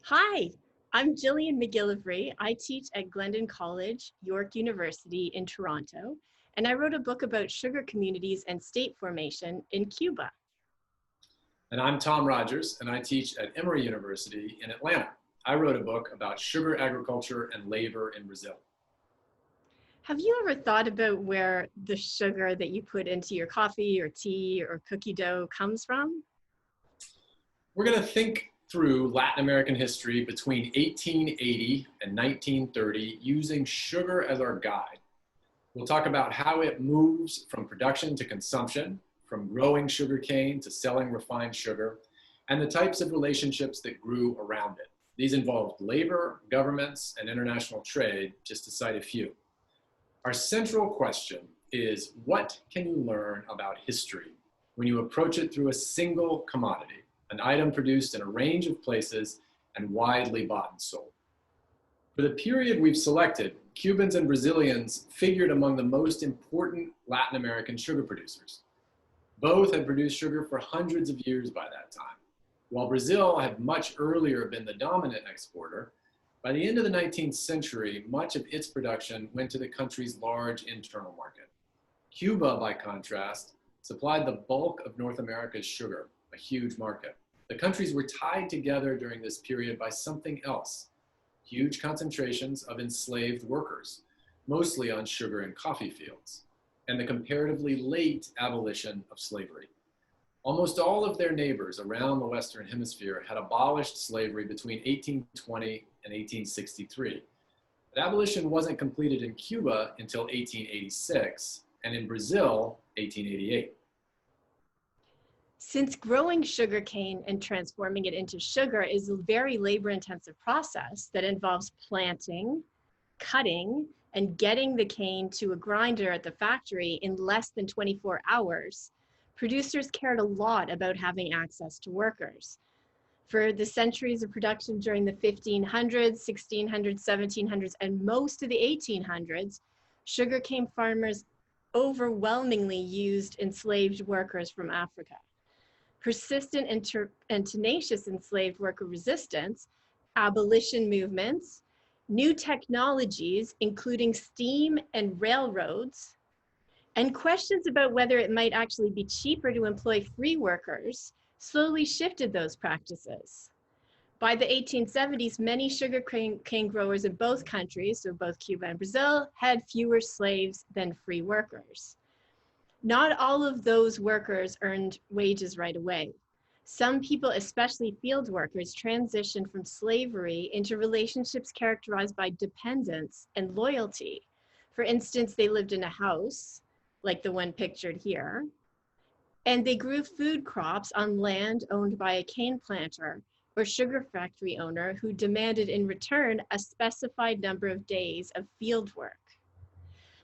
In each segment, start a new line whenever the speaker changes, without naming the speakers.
Hi, I'm Gillian McGillivray. I teach at Glendon College, York University in Toronto, and I wrote a book about sugar communities and state formation in Cuba.
And I'm Tom Rogers, and I teach at Emory University in Atlanta. I wrote a book about sugar agriculture and labor in Brazil.
Have you ever thought about where the sugar that you put into your coffee or tea or cookie dough comes from?
We're going to think through Latin American history between 1880 and 1930 using sugar as our guide. We'll talk about how it moves from production to consumption, from growing sugarcane to selling refined sugar, and the types of relationships that grew around it. These involved labor, governments, and international trade, just to cite a few. Our central question is, what can you learn about history when you approach it through a single commodity, an item produced in a range of places and widely bought and sold? For the period we've selected, Cubans and Brazilians figured among the most important Latin American sugar producers. Both had produced sugar for hundreds of years by that time. While Brazil had much earlier been the dominant exporter, by the end of the 19th century, much of its production went to the country's large internal market. Cuba, by contrast, supplied the bulk of North America's sugar, a huge market. The countries were tied together during this period by something else: huge concentrations of enslaved workers, mostly on sugar and coffee fields, and the comparatively late abolition of slavery. Almost all of their neighbors around the Western Hemisphere had abolished slavery between 1820 and 1863. But abolition wasn't completed in Cuba until 1886, and in Brazil, 1888.
Since growing sugarcane and transforming it into sugar is a very labor-intensive process that involves planting, cutting, and getting the cane to a grinder at the factory in less than 24 hours, producers cared a lot about having access to workers. For the centuries of production during the 1500s, 1600s, 1700s, and most of the 1800s, sugarcane farmers overwhelmingly used enslaved workers from Africa. Persistent and tenacious enslaved worker resistance, abolition movements, new technologies, including steam and railroads, and questions about whether it might actually be cheaper to employ free workers slowly shifted those practices. By the 1870s, many sugarcane growers in both countries, so both Cuba and Brazil, had fewer slaves than free workers. Not all of those workers earned wages right away. Some people, especially field workers, transitioned from slavery into relationships characterized by dependence and loyalty. For instance, they lived in a house, like the one pictured here, and they grew food crops on land owned by a cane planter or sugar factory owner who demanded in return a specified number of days of field work.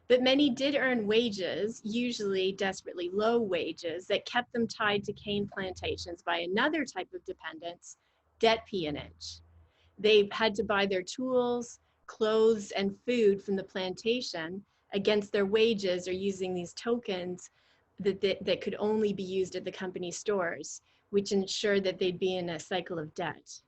But many did earn wages, usually desperately low wages, that kept them tied to cane plantations by another type of dependence, debt peonage. They had to buy their tools, clothes, and food from the plantation against their wages or using these tokens that could only be used at the company stores, which ensured that they'd be in a cycle of debt.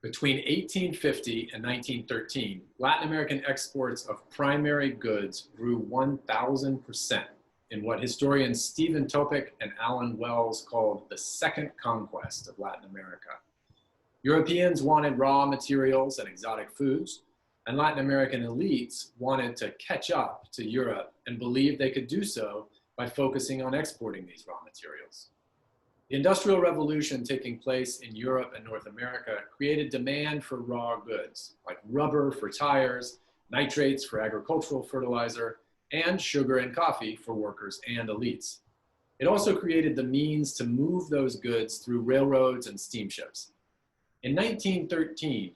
Between 1850 and 1913, Latin American exports of primary goods grew 1,000% in what historians Stephen Topic and Alan Wells called the second conquest of Latin America. Europeans wanted raw materials and exotic foods, and Latin American elites wanted to catch up to Europe and believed they could do so by focusing on exporting these raw materials. The Industrial Revolution taking place in Europe and North America created demand for raw goods, like rubber for tires, nitrates for agricultural fertilizer, and sugar and coffee for workers and elites. It also created the means to move those goods through railroads and steamships. In 1913,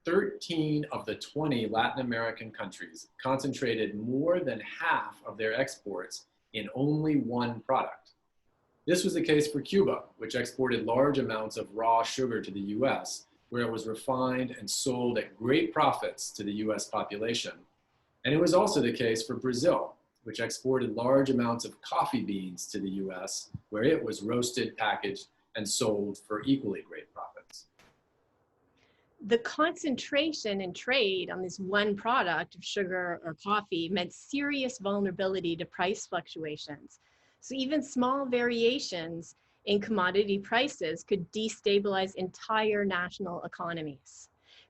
13 of the 20 Latin American countries concentrated more than half of their exports in only one product. This was the case for Cuba, which exported large amounts of raw sugar to the US, where it was refined and sold at great profits to the US population. And it was also the case for Brazil, which exported large amounts of coffee beans to the US, where it was roasted, packaged, and sold for equally great profits.
The concentration in trade on this one product of sugar or coffee meant serious vulnerability to price fluctuations. So even small variations in commodity prices could destabilize entire national economies.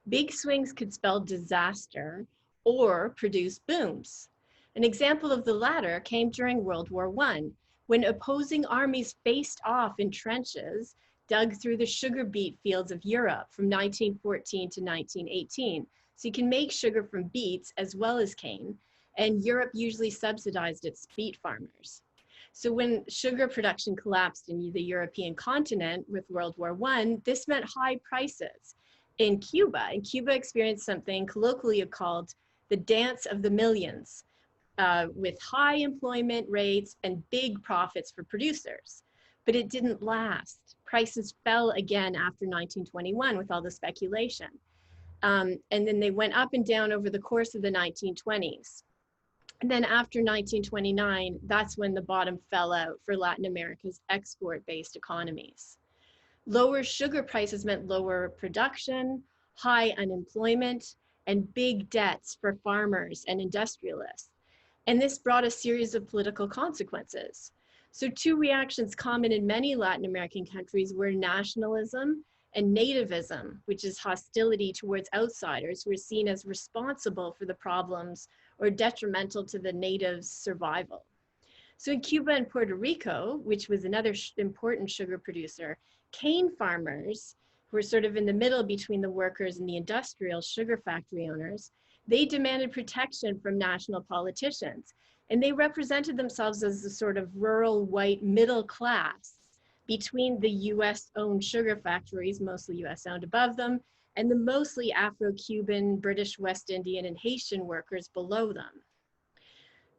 Big swings could spell disaster or produce booms. An example of the latter came during World War I, when opposing armies faced off in trenches dug through the sugar beet fields of Europe from 1914 to 1918. So you can make sugar from beets as well as cane, and Europe usually subsidized its beet farmers. So when sugar production collapsed in the European continent with World War I, this meant high prices. In Cuba experienced something colloquially called the dance of the millions, with high employment rates and big profits for producers. But it didn't last. Prices fell again after 1921 with all the speculation. And then they went up and down over the course of the 1920s. And then after 1929, that's when the bottom fell out for Latin America's export-based economies. Lower sugar prices meant lower production, high unemployment, and big debts for farmers and industrialists. And this brought a series of political consequences. So two reactions common in many Latin American countries were nationalism and nativism, which is hostility towards outsiders who are seen as responsible for the problems or detrimental to the natives' survival. So in Cuba and Puerto Rico, which was another important sugar producer, cane farmers, who were sort of in the middle between the workers and the industrial sugar factory owners, they demanded protection from national politicians. And they represented themselves as the sort of rural white middle class between the US-owned sugar factories, mostly US-owned above them, and the mostly Afro-Cuban, British, West Indian, and Haitian workers below them.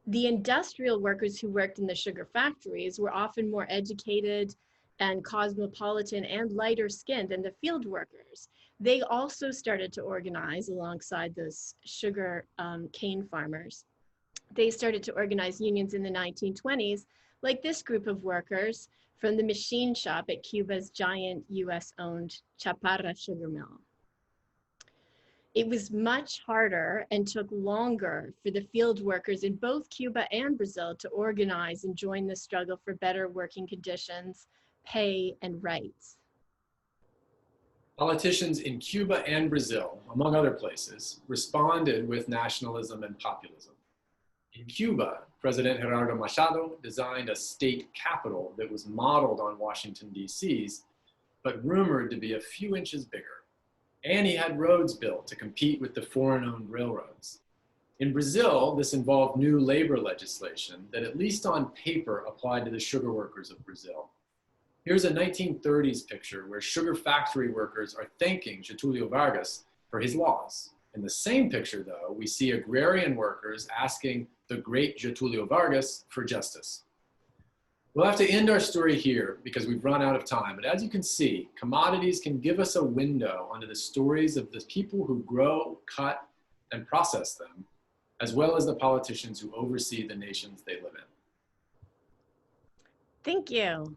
The industrial workers who worked in the sugar factories were often more educated and cosmopolitan and lighter skinned than the field workers. They also started to organize alongside those sugar cane farmers. They started to organize unions in the 1920s, like this group of workers from the machine shop at Cuba's giant US-owned CHACRA sugar mill. It was much harder and took longer for the field workers in both Cuba and Brazil to organize and join the struggle for better working conditions, pay, and rights.
Politicians in Cuba and Brazil, among other places, responded with nationalism and populism. In Cuba, President Gerardo Machado designed a state capital that was modeled on Washington, D.C.'s, but rumored to be a few inches bigger. And he had roads built to compete with the foreign-owned railroads. In Brazil, this involved new labor legislation that, at least on paper, applied to the sugar workers of Brazil. Here's a 1930s picture where sugar factory workers are thanking Getulio Vargas for his laws. In the same picture, though, we see agrarian workers asking the great Getulio Vargas for justice. We'll have to end our story here because we've run out of time, but as you can see, commodities can give us a window onto the stories of the people who grow, cut, and process them, as well as the politicians who oversee the nations they live in.
Thank you.